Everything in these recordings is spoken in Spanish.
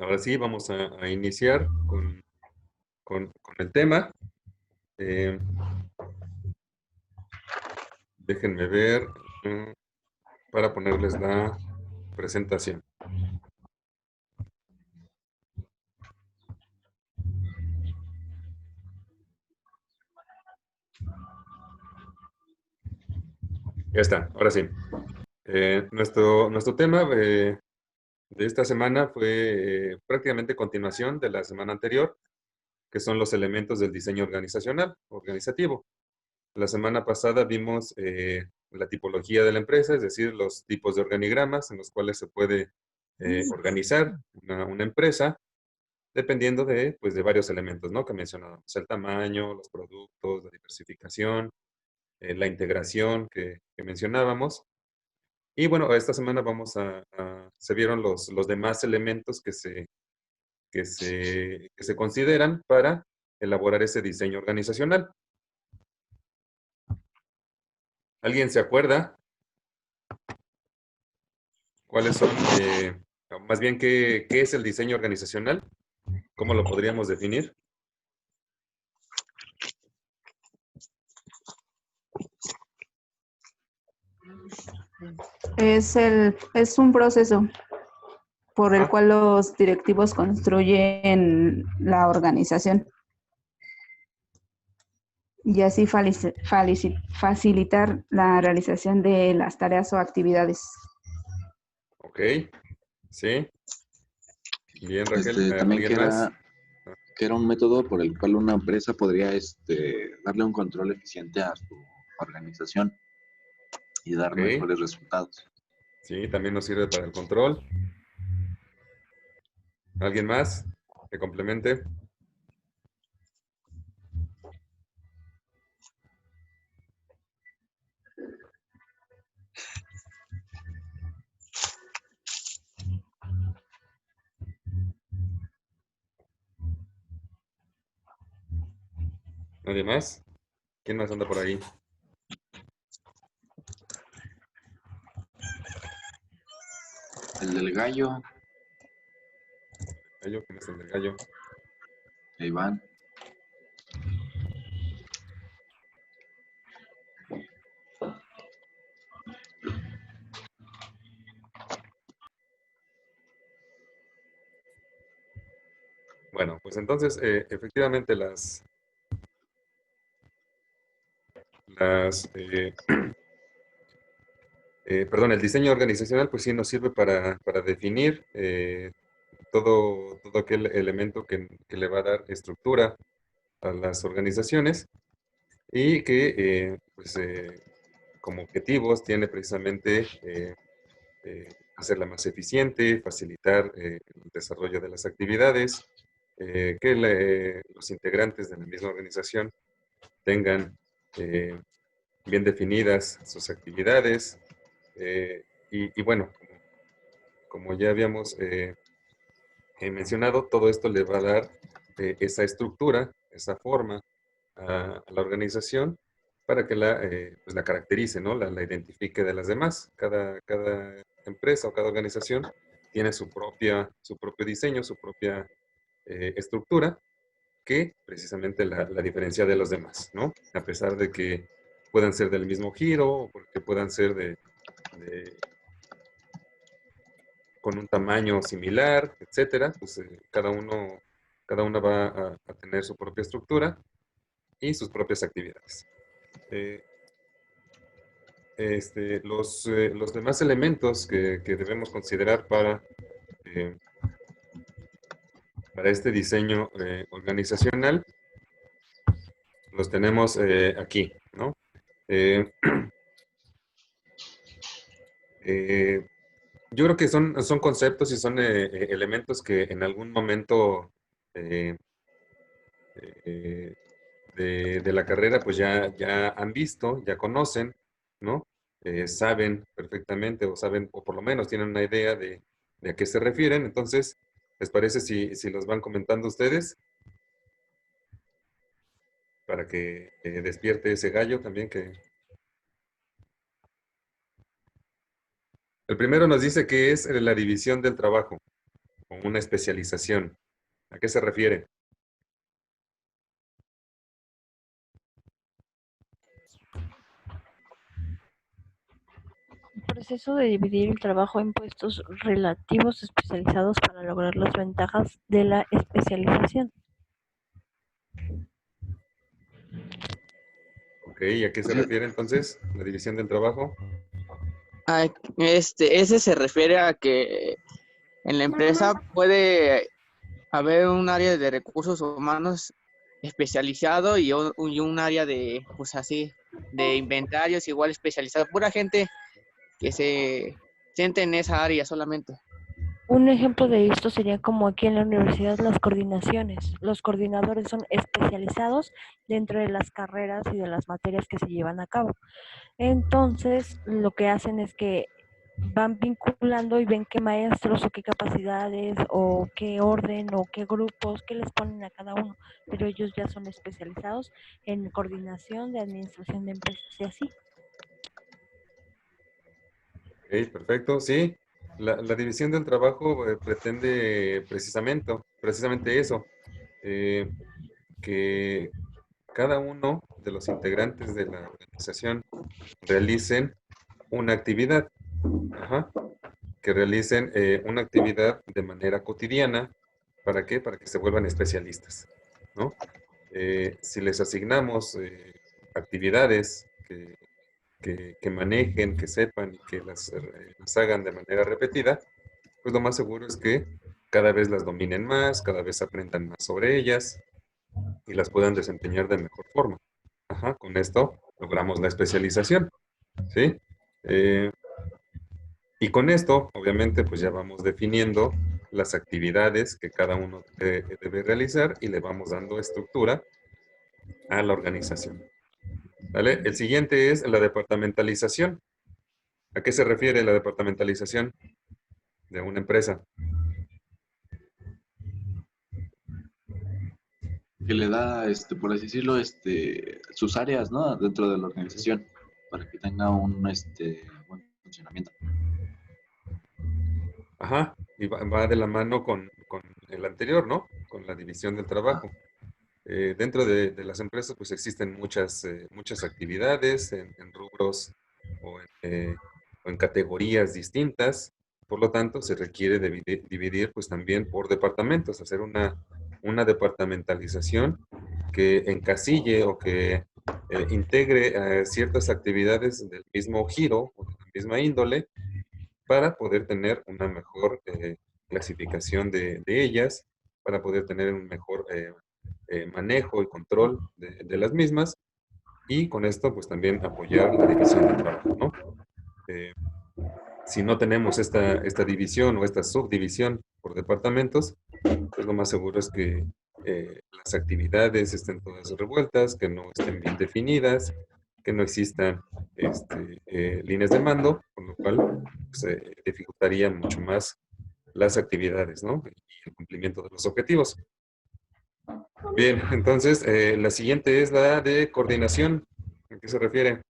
Ahora sí, vamos a iniciar con el tema. Eh, Déjenme ver para ponerles la presentación. Ya está, ahora sí. Nuestro tema de esta semana fue prácticamente continuación de la semana anterior, que son los elementos del diseño organizativo. La semana pasada vimos la tipología de la empresa, es decir, los tipos de organigramas en los cuales se puede organizar una empresa, dependiendo pues, de varios elementos, ¿no? Que mencionábamos, el tamaño, los productos, la diversificación, la integración que mencionábamos. Y bueno, esta semana se vieron los demás elementos que se consideran para elaborar ese diseño organizacional. ¿Alguien se acuerda cuáles son, más bien, qué es el diseño organizacional? ¿Cómo lo podríamos definir? Es un proceso por el Ah, cual los directivos construyen la organización y así facilitar la realización de las tareas o actividades. ok, sí. Bien, Raquel. También ¿Alguien más? que era un método por el cual una empresa podría darle un control eficiente a su organización y dar Ok, mejores resultados. sí, también nos sirve para el control. ¿Alguien más que complemente? ¿Nadie más? ¿Quién más anda por ahí? El del gallo, ¿Gallo? ¿Quién es el del gallo? Iván. Bueno, pues entonces, efectivamente, el diseño organizacional, pues sí nos sirve para definir todo aquel elemento que le va a dar estructura a las organizaciones y que, pues, como objetivos tiene precisamente hacerla más eficiente, facilitar el desarrollo de las actividades, que los integrantes de la misma organización tengan bien definidas sus actividades. Y bueno, como ya habíamos mencionado, todo esto le va a dar esa estructura, esa forma a la organización para que pues la caracterice, ¿no? La identifique de las demás. Cada empresa o cada organización tiene su propio diseño, su propia estructura, que precisamente la diferencia de los demás, ¿no? A pesar de que puedan ser del mismo giro, o porque puedan ser con un tamaño similar, etcétera, pues cada una va a tener su propia estructura y sus propias actividades. Los demás elementos que debemos considerar eh, para este diseño organizacional los tenemos aquí, ¿no? Eh, eh, yo creo que son conceptos y son elementos que en algún momento eh, eh, de la carrera pues ya han visto, ya conocen, ¿no? Saben perfectamente o por lo menos tienen una idea de a qué se refieren. Entonces, ¿les parece si los van comentando ustedes? Para que despierte ese gallo también que... El primero nos dice que es la división del trabajo, o una especialización. ¿A qué se refiere? Proceso de dividir el trabajo en puestos relativos especializados para lograr las ventajas de la especialización. Ok, ¿y a qué se refiere entonces la división del trabajo? Ese se refiere a que en la empresa puede haber un área de recursos humanos especializado y un área de, pues así, de inventarios igual especializado. Pura gente que se siente en esa área solamente. Un ejemplo de esto sería como aquí en la universidad las coordinaciones. Los coordinadores son especializados dentro de las carreras y de las materias que se llevan a cabo. Entonces, lo que hacen es que van vinculando y ven qué maestros o qué capacidades o qué orden o qué grupos, qué les ponen a cada uno. Pero ellos ya son especializados en coordinación de administración de empresas y así. Ok, perfecto, sí. La división del trabajo pretende precisamente eso, que cada uno de los integrantes de la organización realicen una actividad, ajá, que realicen una actividad de manera cotidiana. ¿Para qué? Para que se vuelvan especialistas, ¿no? Si les asignamos actividades que manejen, que sepan y que las hagan de manera repetida, pues lo más seguro es que cada vez las dominen más, cada vez aprendan más sobre ellas y las puedan desempeñar de mejor forma. Ajá, con esto logramos la especialización, ¿sí? Eh, y con esto, obviamente, pues ya vamos definiendo las actividades que cada uno debe realizar y le vamos dando estructura a la organización. ¿Vale? El siguiente es la departamentalización. ¿A qué se refiere la departamentalización de una empresa? Que le da, por así decirlo, sus áreas, ¿no? Dentro de la organización, para que tenga un, buen funcionamiento. Ajá, y va de la mano con el anterior, ¿no? Con la división del trabajo. Dentro de las empresas, pues existen muchas actividades en rubros o en categorías distintas. Por lo tanto, se requiere dividir, pues también por departamentos, hacer una departamentalización que encasille o que integre ciertas actividades del mismo giro o de la misma índole para poder tener una mejor clasificación de ellas, para poder tener un mejor manejo y control de las mismas y con esto pues también apoyar la división del trabajo, ¿no? Eh, si no tenemos esta división o esta subdivisión por departamentos, pues lo más seguro es que las actividades estén todas revueltas, que no estén bien definidas, que no existan líneas de mando, con lo cual se dificultaría mucho más las actividades, ¿no? Y el cumplimiento de los objetivos. Bien, entonces la siguiente es la de coordinación. ¿A qué se refiere?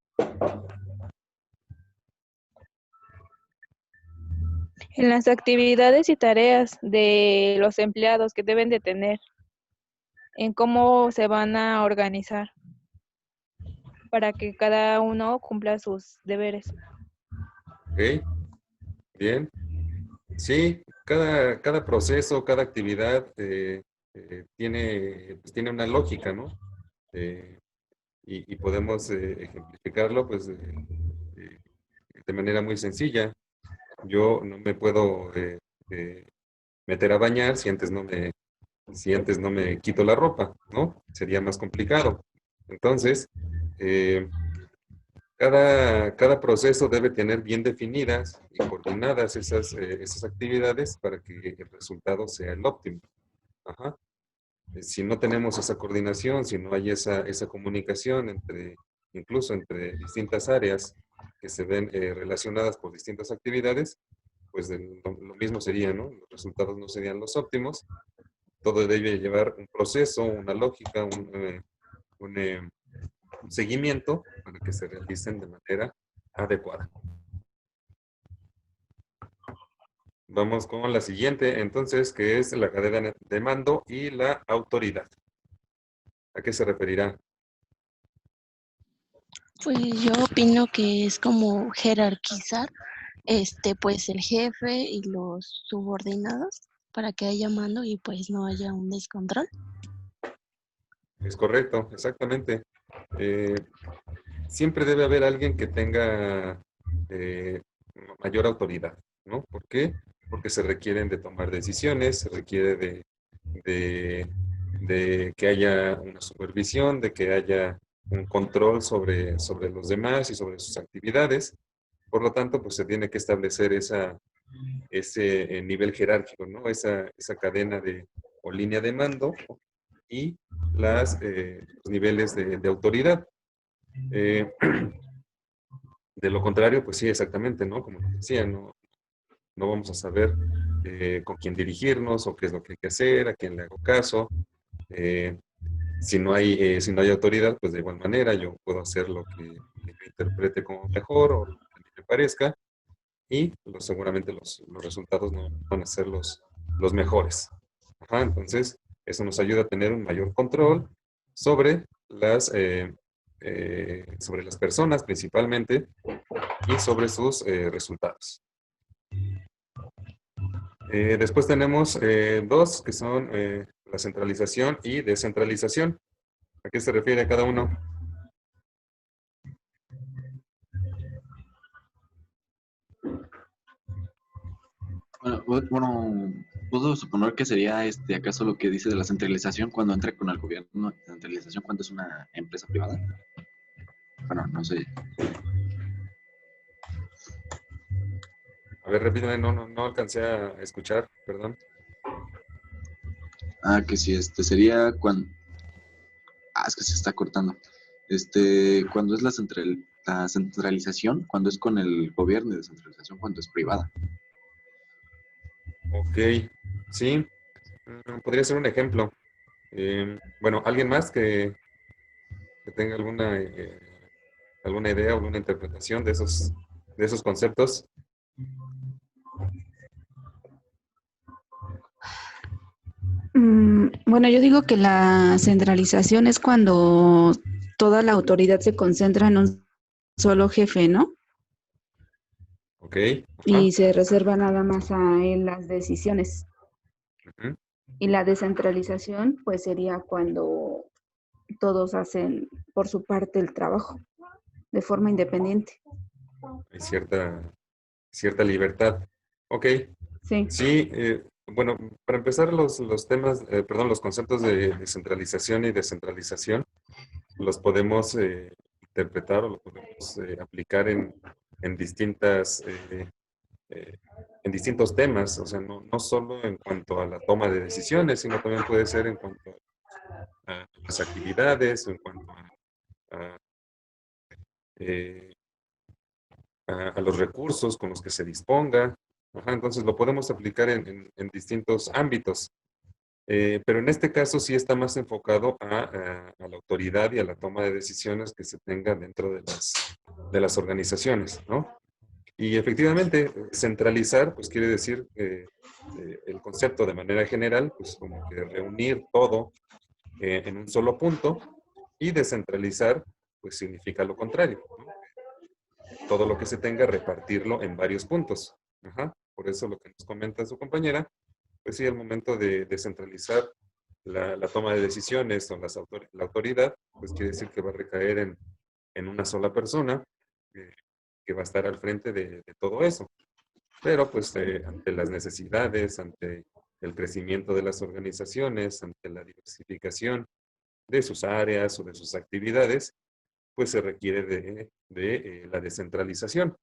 En las actividades y tareas de los empleados que deben de tener, en cómo se van a organizar para que cada uno cumpla sus deberes. Ok, bien. Sí, cada proceso, cada actividad tiene una lógica, ¿no? Eh, y podemos ejemplificarlo pues eh, de manera muy sencilla. Yo no me puedo meter a bañar si antes no me quito la ropa, ¿no? Sería más complicado. Entonces, eh, cada proceso debe tener bien definidas y coordinadas esas actividades para que el resultado sea el óptimo. Ajá. Si no tenemos esa coordinación, si no hay esa comunicación incluso entre distintas áreas que se ven relacionadas por distintas actividades, pues lo mismo sería, ¿no? Los resultados no serían los óptimos. Todo debe llevar un proceso, una lógica, un seguimiento para que se realicen de manera adecuada. Vamos con la siguiente, entonces, que es la cadena de mando y la autoridad. ¿A qué se referirá? Pues yo opino que es como jerarquizar, pues el jefe y los subordinados para que haya mando y pues no haya un descontrol. Es correcto, exactamente. Siempre debe haber alguien que tenga mayor autoridad, ¿no? ¿Por qué? Porque se requieren de tomar decisiones, se requiere de, de que haya una supervisión, de que haya un control sobre los demás y sobre sus actividades. Por lo tanto, pues se tiene que establecer ese nivel jerárquico, ¿no? Esa cadena o línea de mando y los niveles de autoridad. Eh, de lo contrario, pues sí, exactamente, ¿no? Como te decía, no vamos a saber con quién dirigirnos o qué es lo que hay que hacer, a quién le hago caso. Eh, si no hay autoridad, pues de igual manera yo puedo hacer lo que me interprete como mejor o lo que a mí me parezca y seguramente los resultados no van a ser los mejores. Ajá, entonces, eso nos ayuda a tener un mayor control sobre sobre las personas principalmente y sobre sus resultados. Después tenemos dos que son la centralización y descentralización. ¿A qué se refiere cada uno? Bueno, puedo suponer que sería acaso lo que dice de la centralización cuando entra con el gobierno, centralización cuando es una empresa privada. Bueno, no sé. A ver, repítame, no alcancé a escuchar, perdón. Que sí, sería cuando. Es que se está cortando. Cuando es la centralización, cuando es con el gobierno, y descentralización cuando es privada. Ok, sí, podría ser un ejemplo. Bueno, ¿alguien más que tenga alguna idea o alguna interpretación de esos conceptos? Bueno, yo digo que la centralización es cuando toda la autoridad se concentra en un solo jefe, ¿no? Ok, ajá, Y se reserva nada más a él las decisiones. ujú, Y la descentralización, pues sería cuando todos hacen por su parte el trabajo de forma independiente. hay cierta libertad. Ok, Sí. sí, bueno, para empezar los temas, perdón, los conceptos de descentralización y descentralización los podemos interpretar o los podemos aplicar en distintas, eh, en distintos temas, o sea, no solo en cuanto a la toma de decisiones, sino también puede ser en cuanto a las actividades, o en cuanto a, eh, a los recursos con los que se disponga. Ajá, entonces lo podemos aplicar en distintos ámbitos. Pero en este caso sí está más enfocado a la autoridad y a la toma de decisiones que se tenga dentro de las organizaciones, ¿no? Y efectivamente, centralizar, pues quiere decir el concepto de manera general, pues como que reunir todo en un solo punto, y descentralizar, pues significa lo contrario, ¿no? Todo lo que se tenga, repartirlo en varios puntos. Ajá. Por eso lo que nos comenta su compañera, pues sí, al momento de descentralizar la toma de decisiones o la autoridad, pues quiere decir que va a recaer en una sola persona eh, que va a estar al frente de todo eso. Pero pues ante las necesidades, ante el crecimiento de las organizaciones, ante la diversificación de sus áreas o de sus actividades, pues se requiere de la descentralización.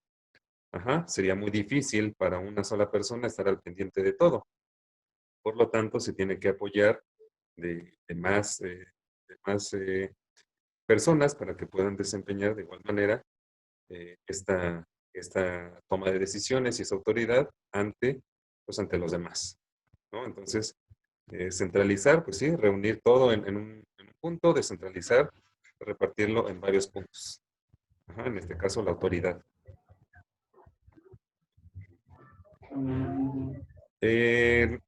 Ajá, sería muy difícil para una sola persona estar al pendiente de todo. Por lo tanto, se tiene que apoyar de más personas para que puedan desempeñar de igual manera esta toma de decisiones y esa autoridad ante los demás, ¿no? Entonces, centralizar, pues sí, reunir todo en un punto, descentralizar, repartirlo en varios puntos. Ajá, en este caso, la autoridad. El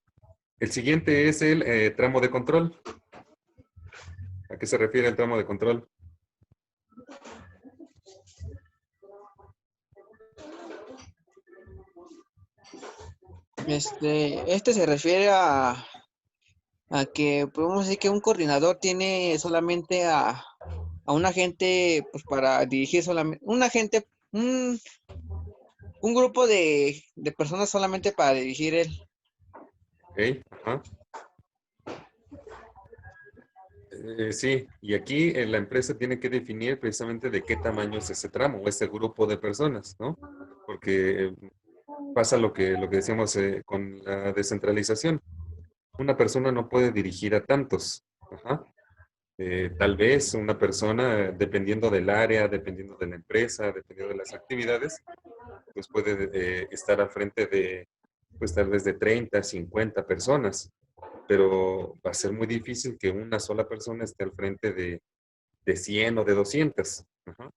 siguiente es el tramo de control. ¿A qué se refiere el tramo de control? Este se refiere a que podemos decir que un coordinador tiene solamente a un agente, pues para dirigir solamente, un grupo de personas solamente para dirigir él. Ok, ajá. Sí, y aquí la empresa tiene que definir precisamente de qué tamaño es ese tramo o ese grupo de personas, ¿no? Porque pasa lo que decíamos con la descentralización. Una persona no puede dirigir a tantos. Ajá. Tal vez una persona, dependiendo del área, dependiendo de la empresa, dependiendo de las actividades, pues puede estar al frente de, pues tal vez de 30, 50 personas, pero va a ser muy difícil que una sola persona esté al frente de 100 o de 200. Ajá.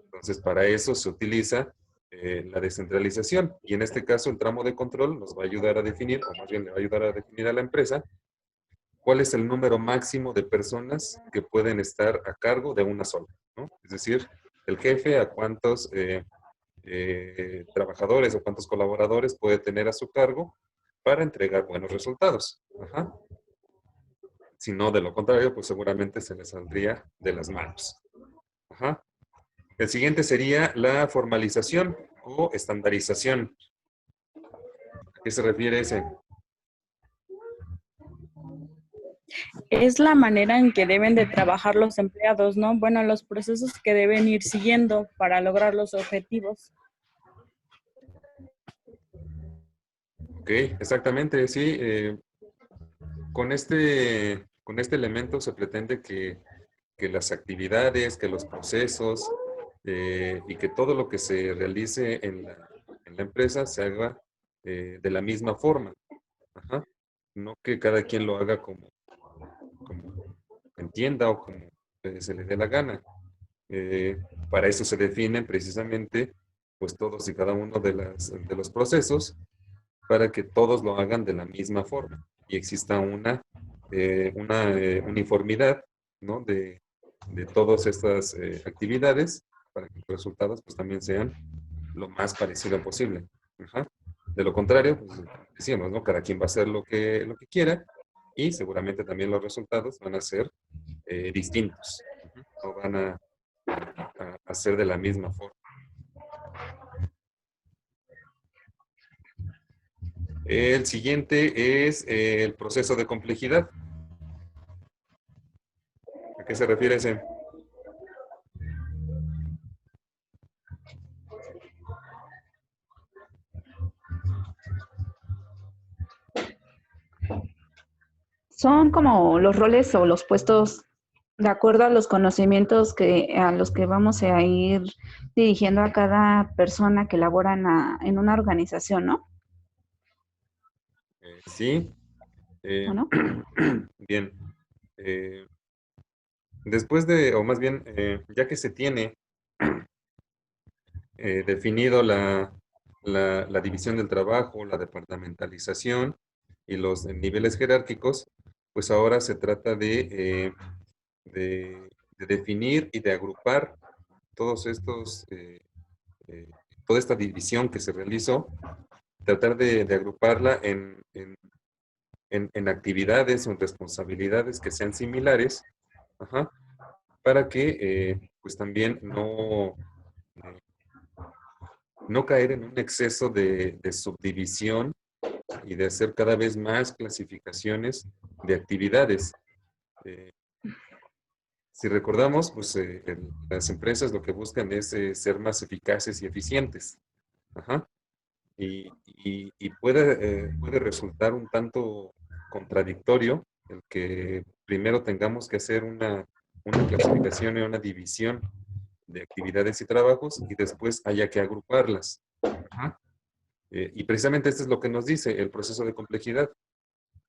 Entonces, para eso se utiliza la descentralización. Y en este caso, el tramo de control nos va a ayudar a definir, o más bien le va a ayudar a definir a la empresa, cuál es el número máximo de personas que pueden estar a cargo de una sola, ¿no? Es decir, el jefe a cuántos trabajadores o cuántos colaboradores puede tener a su cargo para entregar buenos resultados. Ajá. Si no, de lo contrario, pues seguramente se les saldría de las manos. Ajá. El siguiente sería la formalización o estandarización. ¿A qué se refiere ese? Es la manera en que deben de trabajar los empleados, ¿no? Bueno, los procesos que deben ir siguiendo para lograr los objetivos. Ok, exactamente, sí. Con este elemento se pretende que las actividades, que los procesos y que todo lo que se realice en la empresa se haga de la misma forma. Ajá. No que cada quien lo haga como entienda o como se le dé la gana. Para eso se definen precisamente pues todos y cada uno de los procesos para que todos lo hagan de la misma forma y exista una uniformidad, ¿no? de todas estas actividades para que los resultados pues también sean lo más parecido posible. Ajá. De lo contrario, pues decíamos, ¿no? Cada quien va a hacer lo que quiera y seguramente también los resultados van a ser distintos. No van a ser de la misma forma. El siguiente es el proceso de complejidad. ¿A qué se refiere ese? Son como los roles o los puestos de acuerdo a los conocimientos a los que vamos a ir dirigiendo a cada persona que labora en una organización, ¿no? Sí. ¿O no? Bien. Después de, o más bien, ya que se tiene definido la división del trabajo, la departamentalización y los niveles jerárquicos, pues ahora se trata de definir y de agrupar todos estos, toda esta división que se realizó, tratar de agruparla en actividades o en responsabilidades que sean similares, ajá, para que pues también no caer en un exceso de subdivisión y de hacer cada vez más clasificaciones de actividades. Si recordamos, pues las empresas lo que buscan es ser más eficaces y eficientes. Ajá. Y puede resultar un tanto contradictorio el que primero tengamos que hacer una clasificación y una división de actividades y trabajos y después haya que agruparlas. Ajá. Y precisamente esto es lo que nos dice el proceso de complejidad.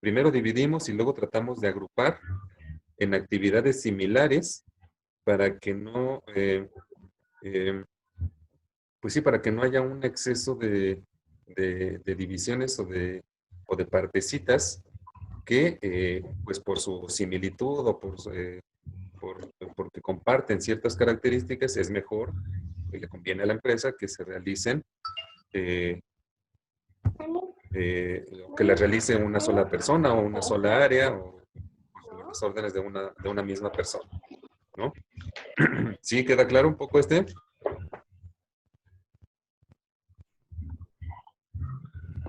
Primero dividimos y luego tratamos de agrupar en actividades similares para que no, pues sí, para que no haya un exceso de divisiones o de partecitas que, pues por su similitud o porque comparten ciertas características, es mejor y le conviene a la empresa que se realicen, eh, que las realice una sola persona o una sola área o bajo las órdenes de una misma persona, ¿no? ¿Sí queda claro un poco este?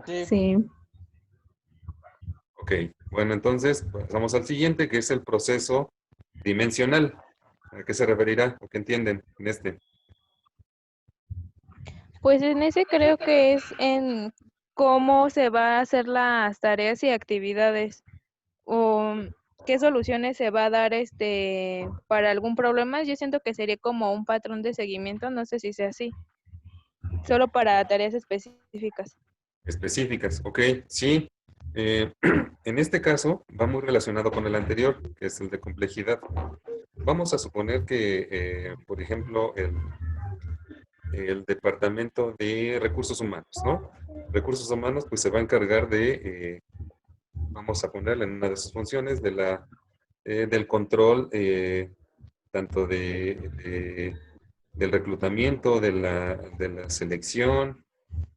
Sí. Sí. Ok, bueno, entonces pasamos al siguiente, que es el proceso dimensional. ¿A qué se referirá o qué entienden en este? Pues en ese creo que es en cómo se va a hacer las tareas y actividades o qué soluciones se va a dar para algún problema. Yo siento que sería como un patrón de seguimiento, no sé si sea así, solo para tareas específicas. Específicas, ok, sí. Eh, en este caso va muy relacionado con el anterior, que es el de complejidad. Vamos a suponer que, por ejemplo, el Departamento de Recursos Humanos, ¿no? Recursos Humanos, pues se va a encargar vamos a ponerle en una de sus funciones, del control, tanto del reclutamiento, de la selección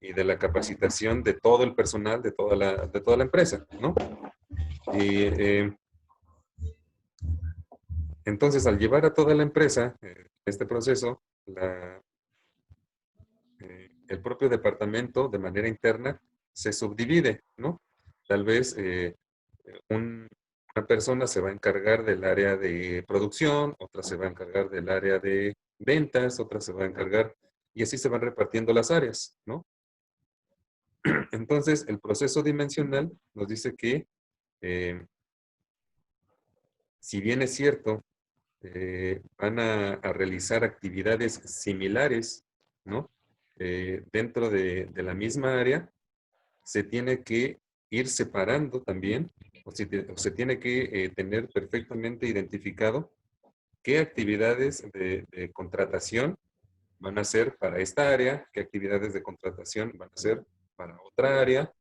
y de la capacitación de todo el personal de toda la empresa, ¿no? Y entonces, al llevar a toda la empresa este proceso, el propio departamento de manera interna se subdivide, ¿no? Tal vez una persona se va a encargar del área de producción, otra se va a encargar del área de ventas, otra se va a encargar, y así se van repartiendo las áreas, ¿no? Entonces, el proceso dimensional nos dice que, eh, si bien es cierto, van a realizar actividades similares, ¿no? Dentro de la misma área, se tiene que ir separando también, o se tiene que tener perfectamente identificado qué actividades de contratación van a ser para esta área, qué actividades de contratación van a ser para otra área,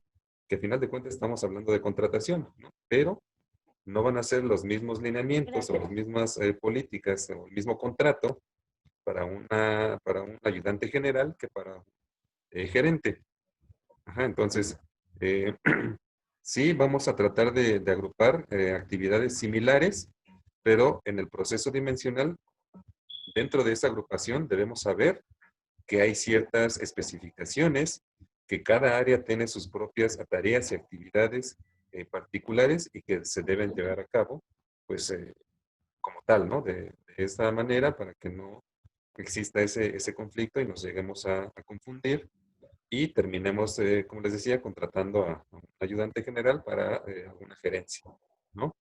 que al final de cuentas estamos hablando de contratación, ¿no? Pero no van a ser los mismos lineamientos o las mismas políticas o el mismo contrato para un ayudante general que para gerente. Ajá, entonces, eh, sí, vamos a tratar de agrupar actividades similares, pero en el proceso dimensional, dentro de esa agrupación, debemos saber que hay ciertas especificaciones, que cada área tiene sus propias tareas y actividades particulares y que se deben llevar a cabo, pues, como tal, ¿no? De esta manera para que no exista ese conflicto y nos lleguemos a confundir y terminemos, como les decía, contratando a un ayudante general para alguna gerencia, ¿no?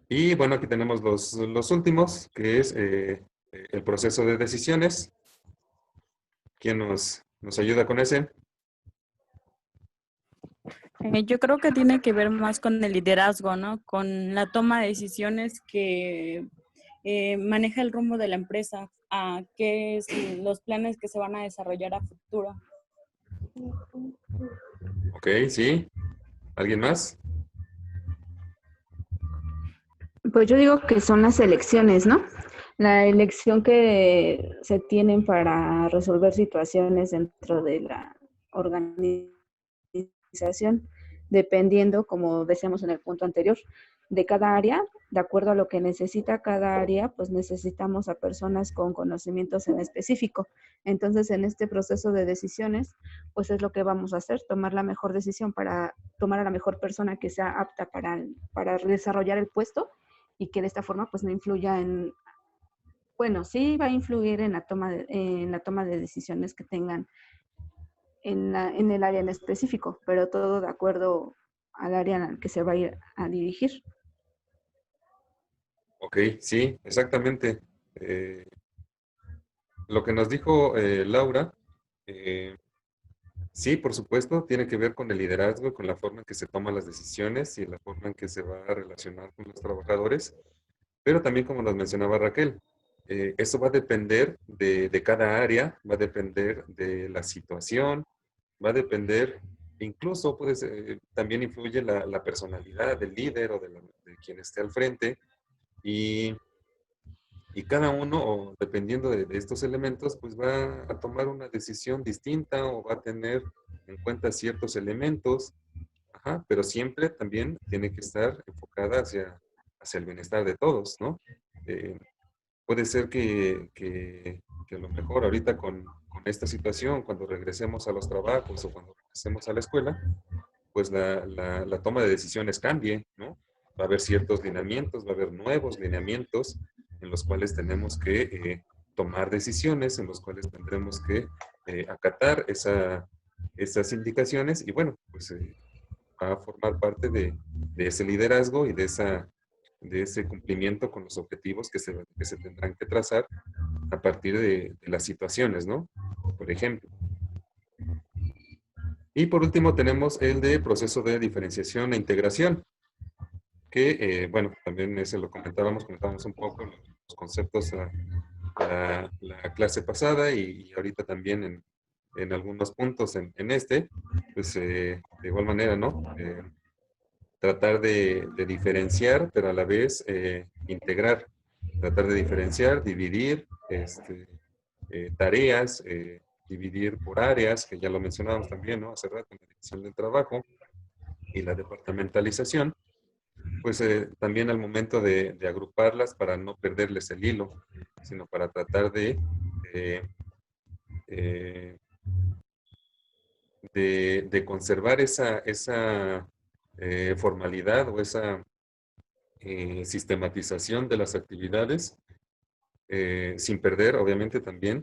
Y bueno, aquí tenemos los últimos, que es el proceso de decisiones. ¿Quién nos ayuda con ese? Yo creo que tiene que ver más con el liderazgo, ¿no? Con la toma de decisiones que maneja el rumbo de la empresa, a qué es los planes que se van a desarrollar a futuro. Ok, sí. ¿Alguien más? Pues yo digo que son las elecciones, ¿no? La elección que se tienen para resolver situaciones dentro de la organización, dependiendo, como decíamos en el punto anterior, de cada área, de acuerdo a lo que necesita cada área, pues necesitamos a personas con conocimientos en específico. Entonces, en este proceso de decisiones, pues es lo que vamos a hacer, tomar la mejor decisión para tomar a la mejor persona que sea apta para desarrollar el puesto y que de esta forma pues no influya en, bueno, sí va a influir en la toma de decisiones que tengan en el área en específico, pero todo de acuerdo al área en al que se va a ir a dirigir. Ok, sí, exactamente. Lo que nos dijo Laura, eh, sí, por supuesto, tiene que ver con el liderazgo, con la forma en que se toman las decisiones y la forma en que se va a relacionar con los trabajadores, pero también como nos mencionaba Raquel, eso va a depender de cada área, va a depender de la situación, va a depender, incluso puede ser, también influye la personalidad del líder o de quien esté al frente, y cada uno, o dependiendo de estos elementos, pues va a tomar una decisión distinta o va a tener en cuenta ciertos elementos, ajá, pero siempre también tiene que estar enfocada hacia el bienestar de todos, ¿no? Puede ser que a lo mejor ahorita con esta situación, cuando regresemos a los trabajos o cuando regresemos a la escuela, pues la toma de decisiones cambie, ¿no? Va a haber ciertos lineamientos, va a haber nuevos lineamientos en los cuales tenemos que tomar decisiones, en los cuales tendremos que acatar esas indicaciones y bueno, pues va a formar parte de ese liderazgo y de ese cumplimiento con los objetivos que se tendrán que trazar a partir de las situaciones, ¿no? Por ejemplo. Y por último tenemos el de proceso de diferenciación e integración, que, bueno, también ese lo comentábamos un poco los conceptos la clase pasada y ahorita también en algunos puntos en este, pues de igual manera, ¿no? Tratar de diferenciar, pero a la vez integrar, tratar de diferenciar, dividir tareas, dividir por áreas, que ya lo mencionábamos también, ¿no? Hace rato en la división del trabajo y la departamentalización, pues también al momento de agruparlas para no perderles el hilo, sino para tratar de conservar esa formalidad o esa sistematización de las actividades, sin perder, obviamente, también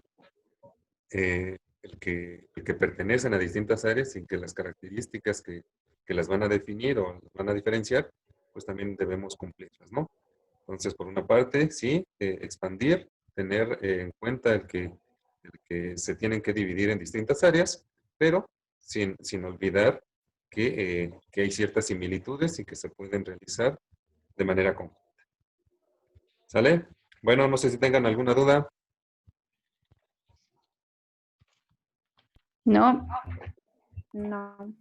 el que pertenecen a distintas áreas, sin que las características que las van a definir o las van a diferenciar, pues también debemos cumplirlas, ¿no? Entonces, por una parte, sí, expandir, tener en cuenta el que se tienen que dividir en distintas áreas, pero sin olvidar que hay ciertas similitudes y que se pueden realizar de manera conjunta. ¿Sale? Bueno, no sé si tengan alguna duda. No, No.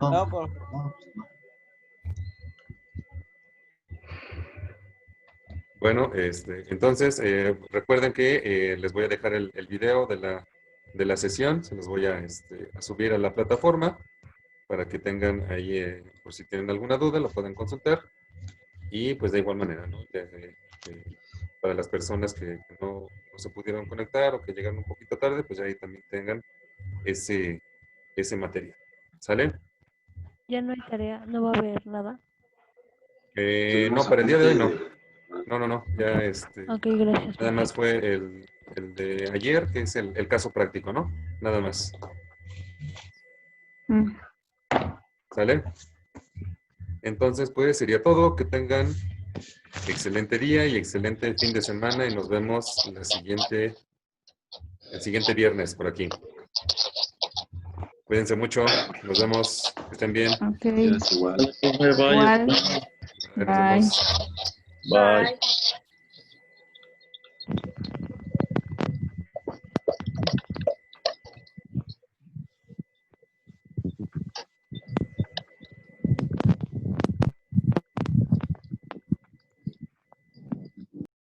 No, por Bueno, entonces recuerden que les voy a dejar el video de la sesión, se los voy a subir a la plataforma para que tengan ahí, por si tienen alguna duda, lo pueden consultar. Y pues de igual manera, ¿no? Para las personas que no se pudieron conectar o que llegaron un poquito tarde, pues ya ahí también tengan ese material. ¿Sale? Ya no hay tarea, no va a haber nada. No, para el día de hoy no. No. Ya Ok, gracias. nada más fue el de ayer, que es el caso práctico, ¿no? Nada más. ¿Sale? Entonces, pues sería todo. Que tengan excelente día y excelente fin de semana y nos vemos el siguiente viernes por aquí. Cuídense mucho. Nos vemos. Que estén bien. ok. Es igual. Igual. Nos vemos. Bye.